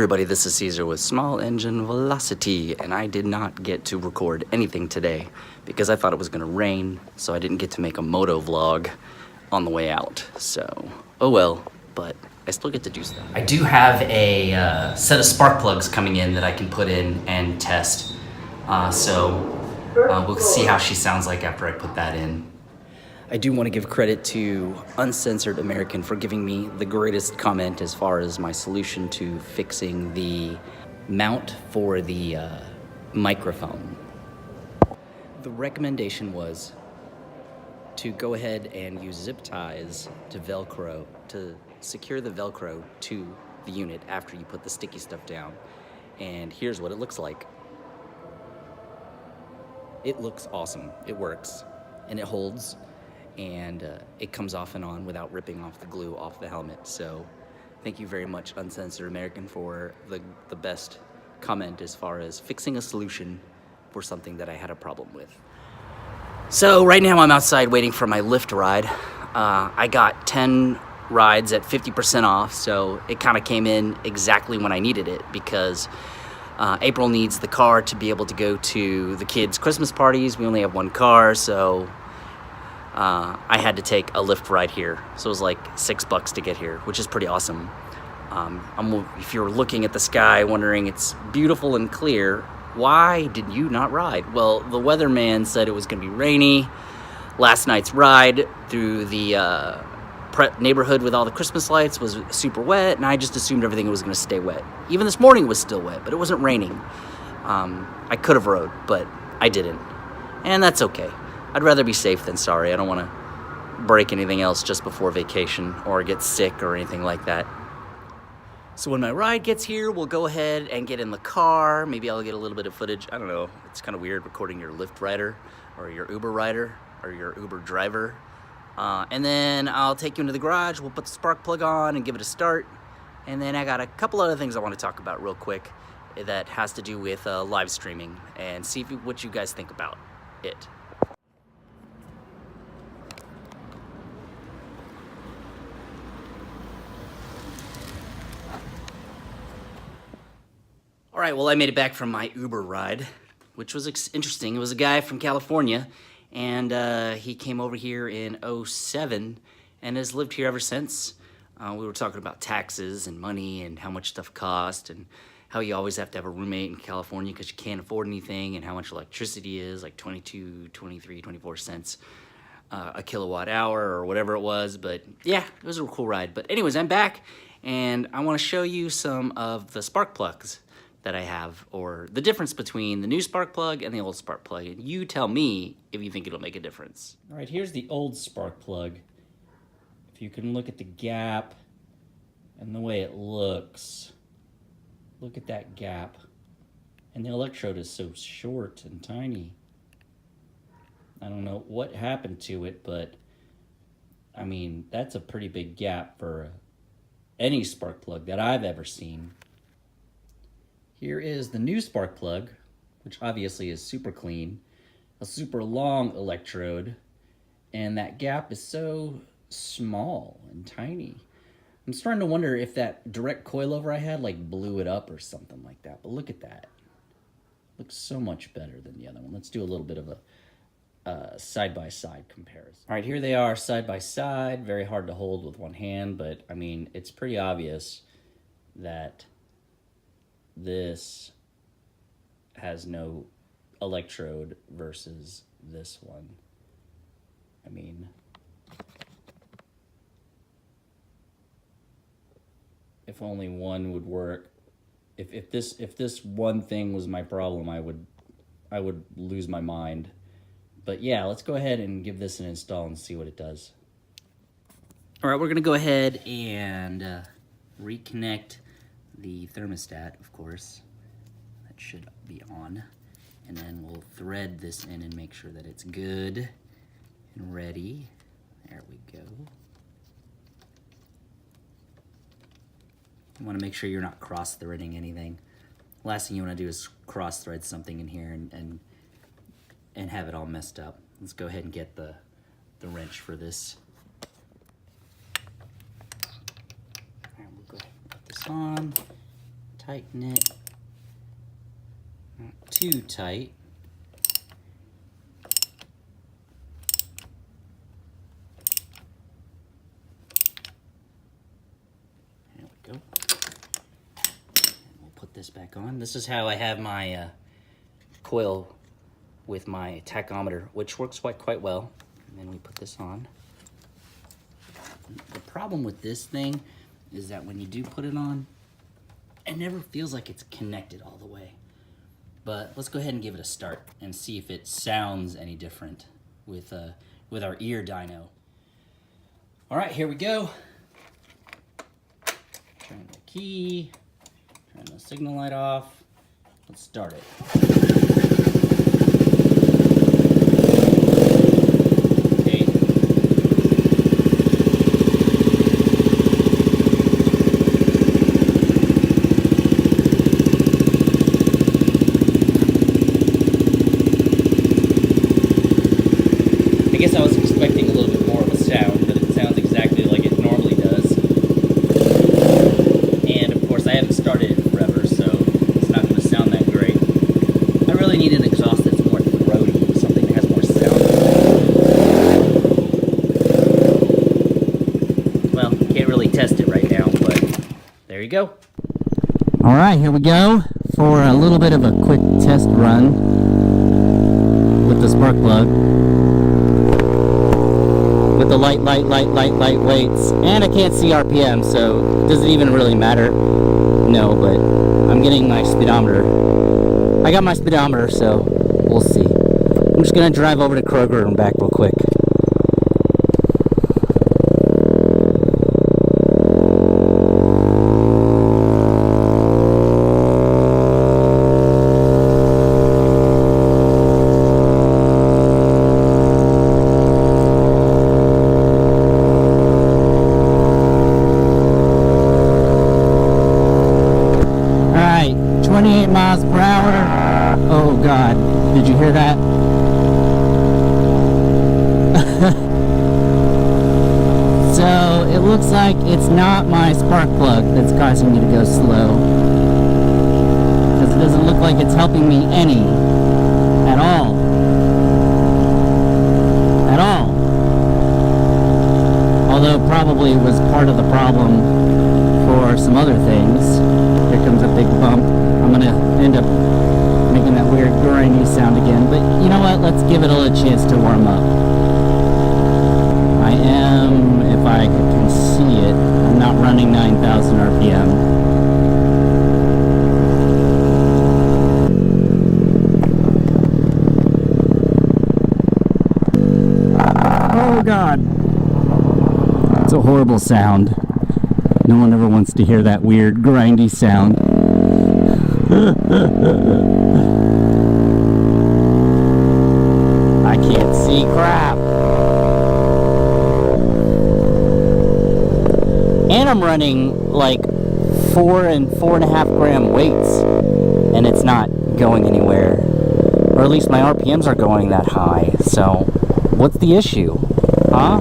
everybody, this is Caesar with SmallEngineVelocity, and I did not get to record anything today because I thought it was going to rain, so I didn't get to make a moto vlog on the way out. So, oh well, but I still get to do stuff. I do have a set of spark plugs coming in that I can put in and test, we'll see how she sounds like after I put that in. I do want to give credit to Uncensored American for giving me the greatest comment as far as my solution to fixing the mount for the microphone. The recommendation was to go ahead and use zip ties to Velcro, to secure the Velcro to the unit after you put the sticky stuff down. And here's what it looks like. It looks awesome. It works and it holds. And it comes off and on without ripping off the glue off the helmet. So thank you very much, Uncensored American, for the best comment as far as fixing a solution for something that I had a problem with. So right now I'm outside waiting for my Lyft ride. I got 10 rides at 50% off, so it kind of came in exactly when I needed it because April needs the car to be able to go to the kids' Christmas parties. We only have one car, so I had to take a Lyft ride here, so it was like $6 to get here, which is pretty awesome. If you're looking at the sky wondering it's beautiful and clear, why did you not ride? Well, the weatherman said it was going to be rainy. Last night's ride through the neighborhood with all the Christmas lights was super wet, and I just assumed everything was going to stay wet. Even this morning was still wet, but it wasn't raining. I could have rode, but I didn't, and that's okay. I'd rather be safe than sorry. I don't want to break anything else just before vacation or get sick or anything like that. So when my ride gets here, we'll go ahead and get in the car. Maybe I'll get a little bit of footage. I don't know. It's kind of weird recording your Lyft rider or your Uber rider or your Uber driver. And then I'll take you into the garage. We'll put the spark plug on and give it a start. And then I got a couple other things I want to talk about real quick that has to do with live streaming and see what you guys think about it. All right, well, I made it back from my Uber ride, which was interesting. It was a guy from California, and he came over here in '07 and has lived here ever since. We were talking about taxes and money and how much stuff costs and how you always have to have a roommate in California because you can't afford anything, and how much electricity is, like 22, 23, 24 cents a kilowatt hour or whatever it was. But yeah, it was a cool ride. But anyways, I'm back, and I want to show you some of the spark plugs that I have, or the difference between the new spark plug and the old spark plug, and you tell me if you think it'll make a difference. All right, here's the old spark plug. If you can look at the gap and the way it looks, look at that gap, and the electrode is so short and tiny. I don't know what happened to it, but I mean, that's a pretty big gap for any spark plug that I've ever seen. Here is the new spark plug, which obviously is super clean, a super long electrode, and that gap is so small and tiny. I'm starting to wonder if that direct coilover I had blew it up or something like that, but look at that. Looks so much better than the other one. Let's do a little bit of a side-by-side comparison. All right, here they are side-by-side. Very hard to hold with one hand, but I mean, it's pretty obvious that this has no electrode versus this one. I mean, if only one would work. If this one thing was my problem, I would lose my mind. But yeah, let's go ahead and give this an install and see what it does. All right, we're gonna go ahead and reconnect the thermostat, of course. That should be on. And then we'll thread this in and make sure that it's good and ready. There we go. You want to make sure you're not cross-threading anything. Last thing you want to do is cross-thread something in here and have it all messed up. Let's go ahead and get the wrench for this. All right, we'll go ahead and put this on. tighten it. Not too tight. There we go. And we'll put this back on. This is how I have my coil with my tachometer, which works quite well. And then we put this on. The problem with this thing is that when you do put it on, it never feels like it's connected all the way. But let's go ahead and give it a start and see if it sounds any different with our ear dyno. All right, here we go. Turn the key, turn the signal light off. Let's start it. I guess I was expecting a little bit more of a sound, but it sounds exactly like it normally does. And of course I haven't started it forever, so it's not going to sound that great. I really need an exhaust that's more throaty, something that has more sound. Well, can't really test it right now, but there you go. Alright, here we go for a little bit of a quick test run with the spark plug. With the light weights, and I can't see RPM, so does it even really matter? No, but I'm getting my speedometer. I got my speedometer, so we'll see. I'm just gonna drive over to Kroger and back real quick. Oh God, did you hear that? So it looks like it's not my spark plug that's causing me to go slow, because it doesn't look like it's helping me any at all. Although probably it was part of the problem for some other things. Here comes a big bump. I'm gonna end up making that weird grindy sound again, but you know what, let's give it a chance to warm up. I am, if I can see it, I'm not running 9,000 RPM. Oh God, it's a horrible sound. No one ever wants to hear that weird grindy sound. I can't see crap. And I'm running like 4 and 4.5 gram weights, and it's not going anywhere. Or at least my RPMs are going that high. So, what's the issue? Huh?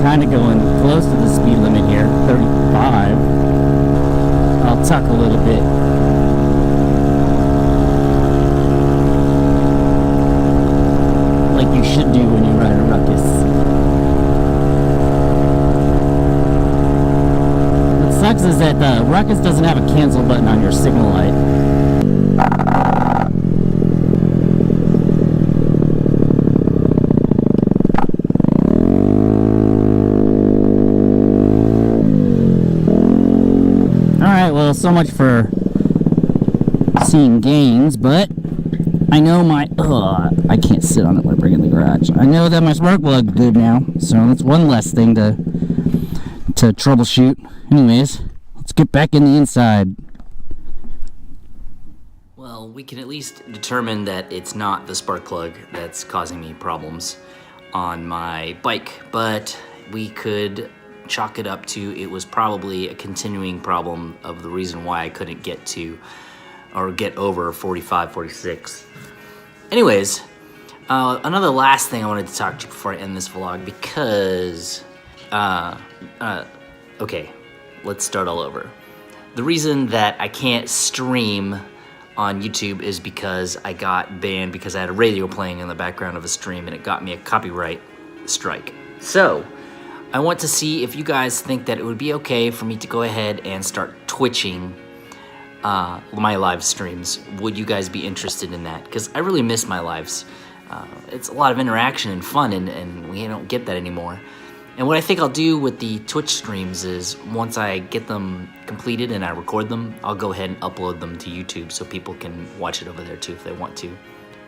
Kind of going close to the speed limit here, 35. I'll tuck a little bit. Like you should do when you ride a ruckus. What sucks is that the ruckus doesn't have a cancel button on your signal light. Well, so much for seeing gains, but I know my, I can't sit on it when I bring it in the garage. I know that my spark plug's good now, so that's one less thing to troubleshoot. Anyways, let's get back in the inside. Well, we can at least determine that it's not the spark plug that's causing me problems on my bike, but we could chalk it up to it was probably a continuing problem of the reason why I couldn't get to or get over 45, 46. Anyways, another last thing I wanted to talk to you before I end this vlog, because, okay, let's start all over. The reason that I can't stream on YouTube is because I got banned because I had a radio playing in the background of a stream and it got me a copyright strike. So, I want to see if you guys think that it would be okay for me to go ahead and start twitching my live streams. Would you guys be interested in that? Because I really miss my lives. It's a lot of interaction and fun, and we don't get that anymore. And what I think I'll do with the Twitch streams is, once I get them completed and I record them, I'll go ahead and upload them to YouTube so people can watch it over there too if they want to.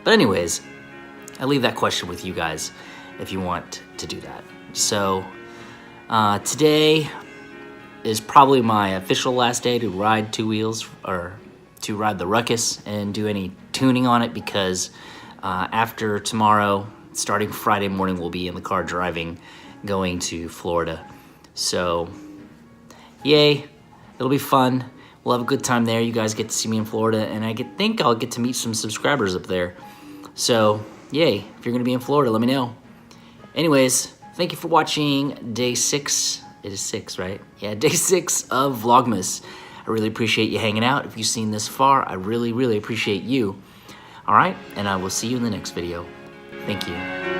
But anyways, I leave that question with you guys if you want to do that. So, today is probably my official last day to ride two wheels, or to ride the ruckus and do any tuning on it, because after tomorrow, starting Friday morning, we'll be in the car driving, going to Florida. So, yay, it'll be fun. We'll have a good time there. You guys get to see me in Florida, and I think I'll get to meet some subscribers up there. So, yay, if you're gonna be in Florida, let me know. Anyways, thank you for watching day 6. It is 6, right? Yeah, day 6 of VLogMas. I really appreciate you hanging out. If you've seen this far, I really, really appreciate you. All right, and I will see you in the next video. Thank you.